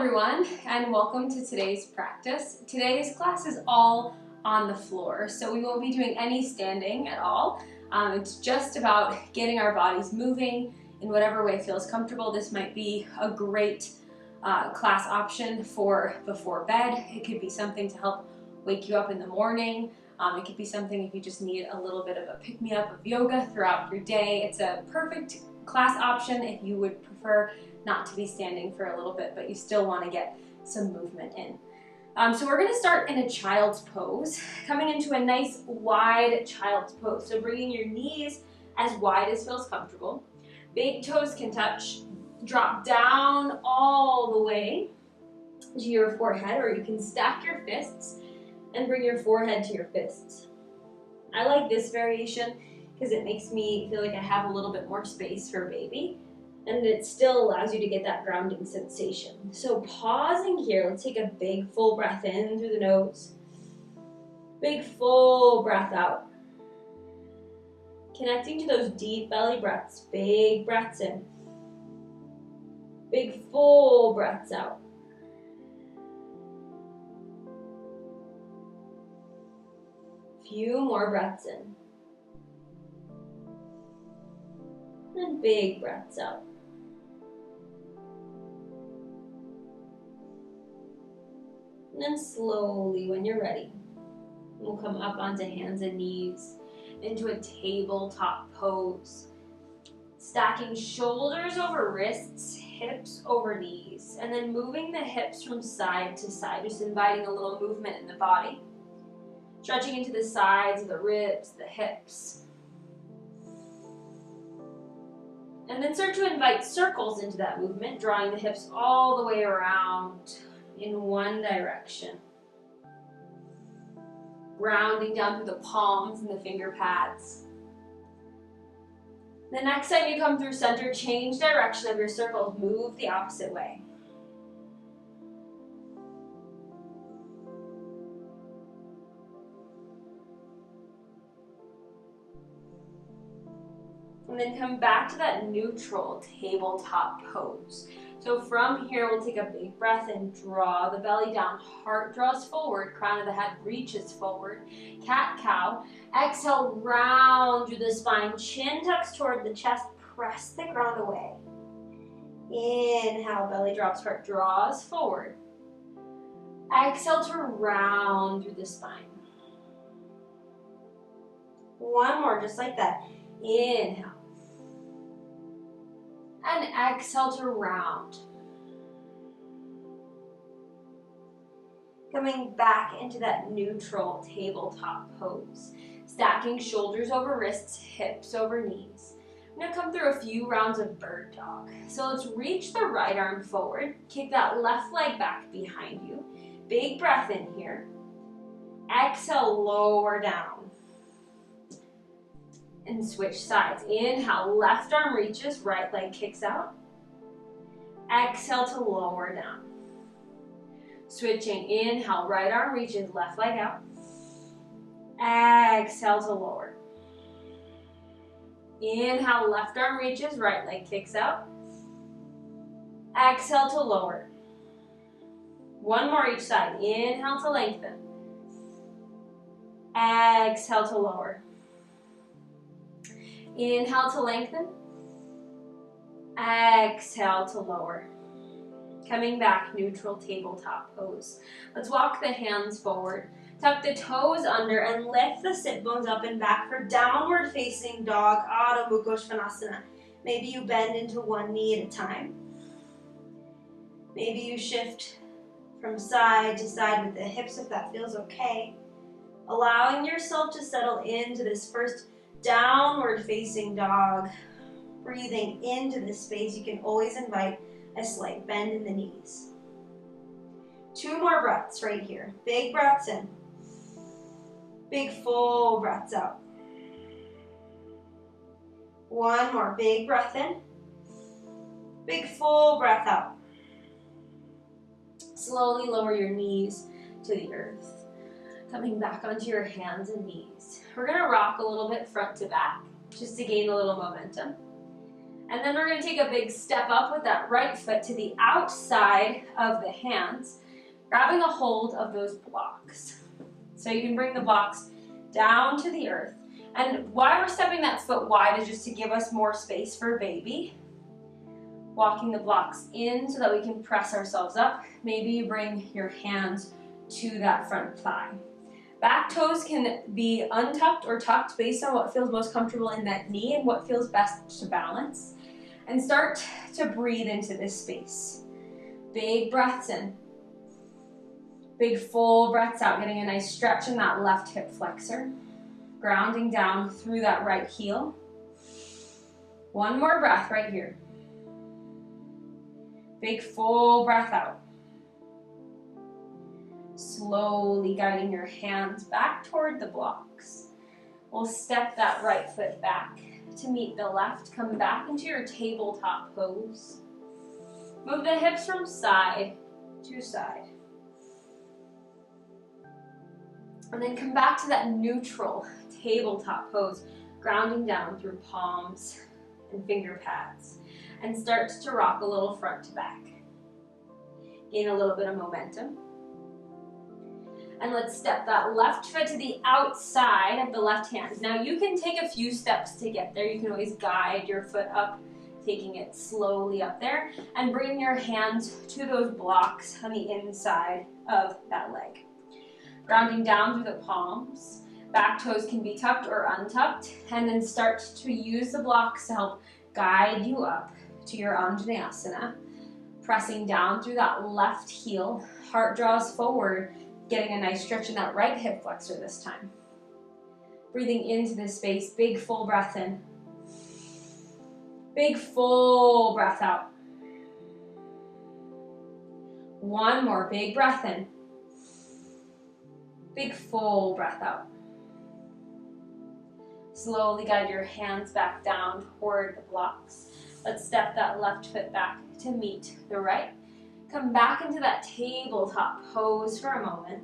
everyone, and welcome to today's practice. Today's class is all on the floor, so we won't be doing any standing at all. It's just about getting our bodies moving in whatever way feels comfortable. This might be a great class option for before bed. It could be something to help wake you up in the morning. It could be something if you just need a little bit of a pick-me-up of yoga throughout your day. It's a perfect class option if you would prefer not to be standing for a little bit, but you still want to get some movement in. So we're going to start in a child's pose, coming into a nice wide child's pose. So bringing your knees as wide as feels comfortable. Big toes can touch. Drop down all the way to your forehead, or you can stack your fists and bring your forehead to your fists. I like this variation because it makes me feel like I have a little bit more space for baby, and it still allows you to get that grounding sensation. So pausing here, let's take a big full breath in through the nose. Big full breath out. Connecting to those deep belly breaths, big breaths in. Big full breaths out. Few more breaths in. And big breaths out. And then slowly, when you're ready, we'll come up onto hands and knees into a tabletop pose. Stacking shoulders over wrists, hips over knees, and then moving the hips from side to side, just inviting a little movement in the body. Stretching into the sides of the ribs, the hips. And then start to invite circles into that movement, drawing the hips all the way around in one direction. Rounding down through the palms and the finger pads. The next time you come through center, change direction of your circles, move the opposite way. And then come back to that neutral tabletop pose. So from here, we'll take a big breath and draw the belly down. Heart draws forward, crown of the head reaches forward. Cat-cow. Exhale, round through the spine. Chin tucks toward the chest. Press the ground away. Inhale, belly drops, heart draws forward. Exhale to round through the spine. One more, just like that. Inhale. And exhale to round. Coming back into that neutral tabletop pose. Stacking shoulders over wrists, hips over knees. I'm going to come through a few rounds of bird dog. So let's reach the right arm forward. Kick that left leg back behind you. Big breath in here. Exhale, lower down. And switch sides. Inhale, left arm reaches, right leg kicks out. Exhale to lower down. Switching, inhale, right arm reaches, left leg out. Exhale to lower. Inhale, left arm reaches, right leg kicks out. Exhale to lower. One more each side. Inhale to lengthen. Exhale to lower. Inhale to lengthen. Exhale to lower. Coming back, neutral tabletop pose. Let's walk the hands forward. Tuck the toes under and lift the sit bones up and back for downward facing dog, Adho Mukha Svanasana. Maybe you bend into one knee at a time. Maybe you shift from side to side with the hips if that feels okay. Allowing yourself to settle into this first downward facing dog. Breathing into this space, you can always invite a slight bend in the knees. Two more breaths right here. Big breaths in. Big full breaths out. One more big breath in. Big full breath out. Slowly lower your knees to the earth. Coming back onto your hands and knees. We're going to rock a little bit front to back just to gain a little momentum. And then we're going to take a big step up with that right foot to the outside of the hands, grabbing a hold of those blocks. So you can bring the blocks down to the earth. And why we're stepping that foot wide is just to give us more space for baby. Walking the blocks in so that we can press ourselves up. Maybe you bring your hands to that front thigh. Back toes can be untucked or tucked based on what feels most comfortable in that knee and what feels best to balance. And start to breathe into this space. Big breaths in. Big full breaths out, getting a nice stretch in that left hip flexor. Grounding down through that right heel. One more breath right here. Big full breath out. Slowly guiding your hands back toward the blocks. We'll step that right foot back to meet the left. Come back into your tabletop pose. Move the hips from side to side. And then come back to that neutral tabletop pose, grounding down through palms and finger pads. And start to rock a little front to back. Gain a little bit of momentum. And let's step that left foot to the outside of the left hand. Now you can take a few steps to get there. You can always guide your foot up, taking it slowly up there, and bring your hands to those blocks on the inside of that leg. Grounding down through the palms. Back toes can be tucked or untucked, and then start to use the blocks to help guide you up to your Anjaneyasana. Pressing down through that left heel, heart draws forward, getting a nice stretch in that right hip flexor this time. Breathing into this space, big full breath in. Big full breath out. One more big breath in. Big full breath out. Slowly guide your hands back down toward the blocks. Let's step that left foot back to meet the right. Come back into that tabletop pose for a moment.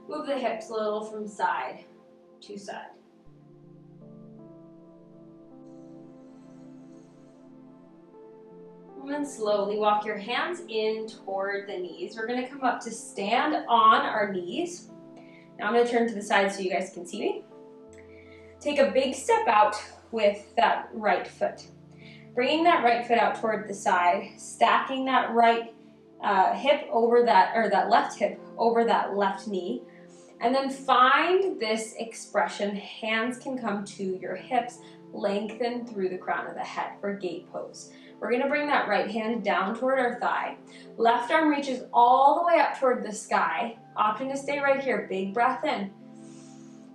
Move the hips a little from side to side. And then slowly walk your hands in toward the knees. We're going to come up to stand on our knees. Now I'm going to turn to the side so you guys can see me. Take a big step out with that right foot. Bringing that right foot out toward the side, stacking that right hip over that, or that left hip over that left knee. And then find this expression. Hands can come to your hips, lengthen through the crown of the head for gate pose. We're going to bring that right hand down toward our thigh. Left arm reaches all the way up toward the sky. Option to stay right here. Big breath in.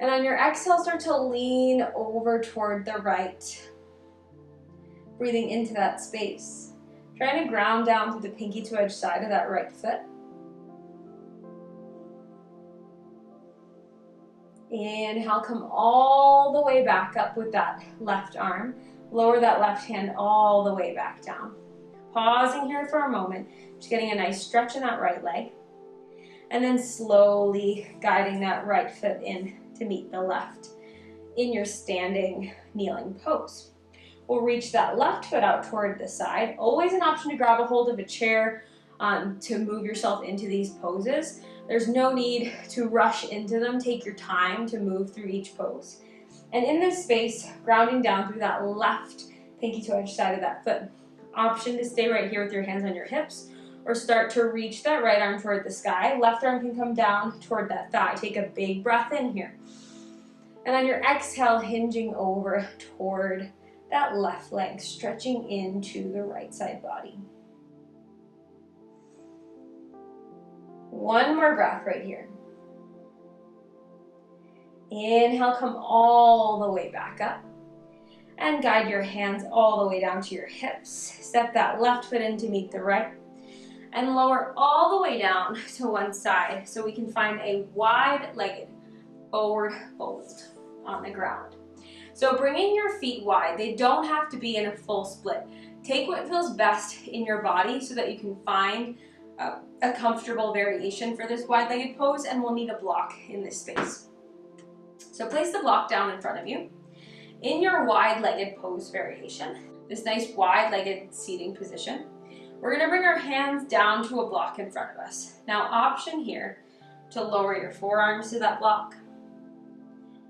And on your exhale, start to lean over toward the right. Breathing into that space. Trying to ground down through the pinky to edge side of that right foot. Inhale, come all the way back up with that left arm. Lower that left hand all the way back down. Pausing here for a moment, just getting a nice stretch in that right leg. And then slowly guiding that right foot in to meet the left in your standing kneeling pose. We'll reach that left foot out toward the side. Always an option to grab a hold of a chair to move yourself into these poses. There's no need to rush into them. Take your time to move through each pose. And in this space, grounding down through that left pinky toe edge side of that foot. Option to stay right here with your hands on your hips, or start to reach that right arm toward the sky. Left arm can come down toward that thigh. Take a big breath in here. And on your exhale, hinging over toward that left leg, stretching into the right side body. One more breath right here. Inhale, come all the way back up. And guide your hands all the way down to your hips. Step that left foot in to meet the right. And lower all the way down to one side so we can find a wide-legged forward fold on the ground. So bringing your feet wide, they don't have to be in a full split. Take what feels best in your body so that you can find a comfortable variation for this wide-legged pose, and we'll need a block in this space. So place the block down in front of you. In your wide-legged pose variation, this nice wide-legged seating position, we're gonna bring our hands down to a block in front of us. Now, option here to lower your forearms to that block,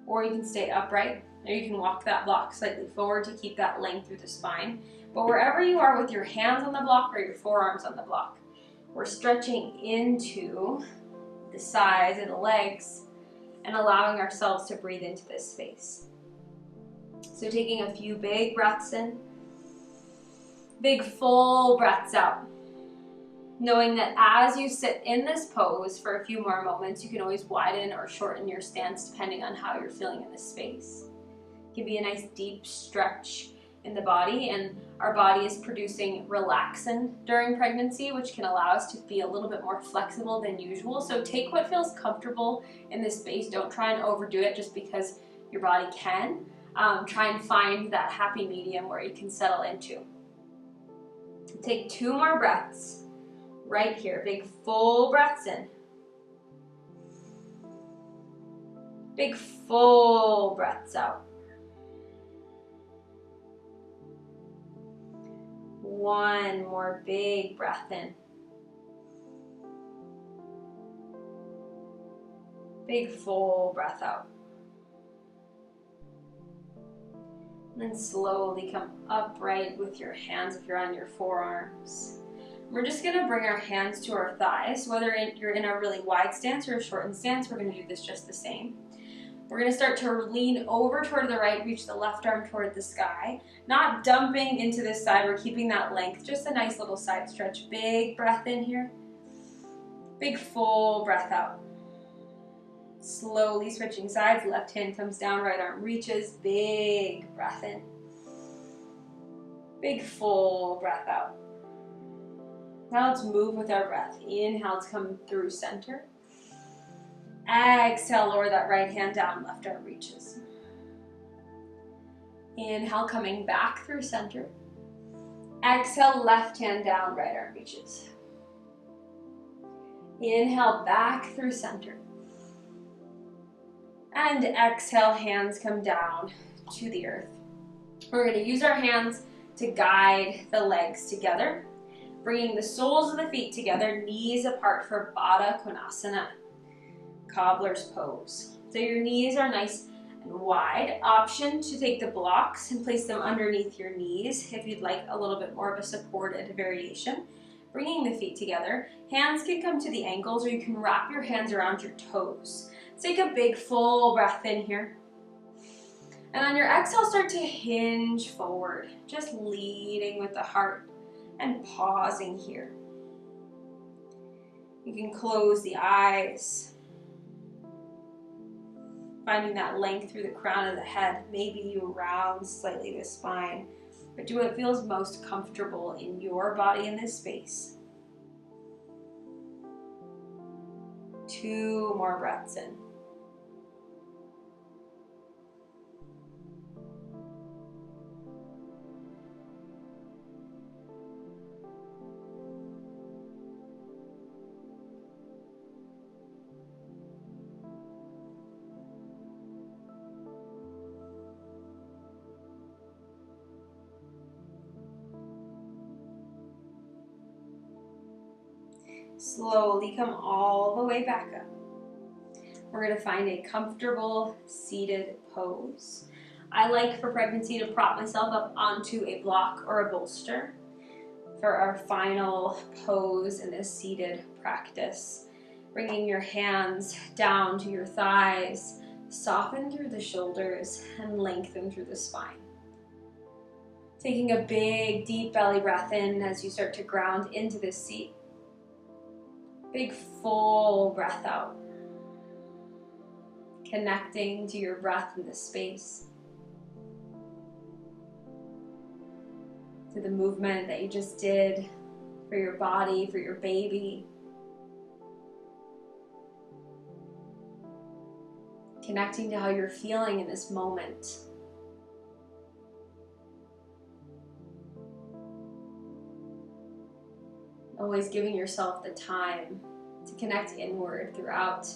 or you can stay upright, or you can walk that block slightly forward to keep that length through the spine. But wherever you are with your hands on the block or your forearms on the block, we're stretching into the sides and the legs and allowing ourselves to breathe into this space. So taking a few big breaths in, big full breaths out. Knowing that as you sit in this pose for a few more moments, you can always widen or shorten your stance depending on how you're feeling in this space. It can be a nice deep stretch in the body, and our body is producing relaxin during pregnancy, which can allow us to be a little bit more flexible than usual. So take what feels comfortable in this space. Don't try and overdo it just because your body can. Try and find that happy medium where you can settle into. Take 2 more breaths. Right here, big full breaths in. Big full breaths out. 1 more big breath in. Big full breath out. And then slowly come upright with your hands if you're on your forearms. We're just gonna bring our hands to our thighs. Whether you're in a really wide stance or a shortened stance, we're gonna do this just the same. We're gonna start to lean over toward the right, reach the left arm toward the sky. Not dumping into this side, we're keeping that length, just a nice little side stretch. Big breath in here. Big full breath out. Slowly switching sides, left hand comes down, right arm reaches, big breath in. Big full breath out. Now let's move with our breath. Inhale to come through center. Exhale, lower that right hand down, left arm reaches. Inhale, coming back through center. Exhale, left hand down, right arm reaches. Inhale, back through center. And exhale, hands come down to the earth. We're going to use our hands to guide the legs together, bringing the soles of the feet together, knees apart for Baddha Konasana, cobbler's pose. So your knees are nice and wide. Option to take the blocks and place them underneath your knees if you'd like a little bit more of a supported variation. Bringing the feet together, hands can come to the ankles, or you can wrap your hands around your toes. Take a big full breath in here. And on your exhale, start to hinge forward, just leading with the heart and pausing here. You can close the eyes, finding that length through the crown of the head. Maybe you round slightly the spine, but do what feels most comfortable in your body in this space. 2 more breaths in. Slowly come all the way back up. We're going to find a comfortable seated pose. I like for pregnancy to prop myself up onto a block or a bolster for our final pose in this seated practice. Bringing your hands down to your thighs, soften through the shoulders and lengthen through the spine. Taking a big deep belly breath in as you start to ground into this seat. Big full breath out. Connecting to your breath in this space. To the movement that you just did for your body, for your baby. Connecting to how you're feeling in this moment. Always giving yourself the time to connect inward throughout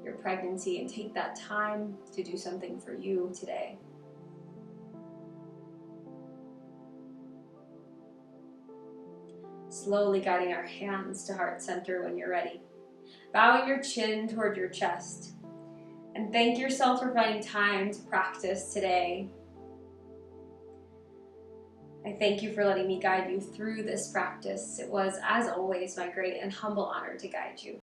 your pregnancy and take that time to do something for you today. Slowly guiding our hands to heart center when you're ready. Bowing your chin toward your chest. And thank yourself for finding time to practice today. I thank you for letting me guide you through this practice. It was, as always, my great and humble honor to guide you.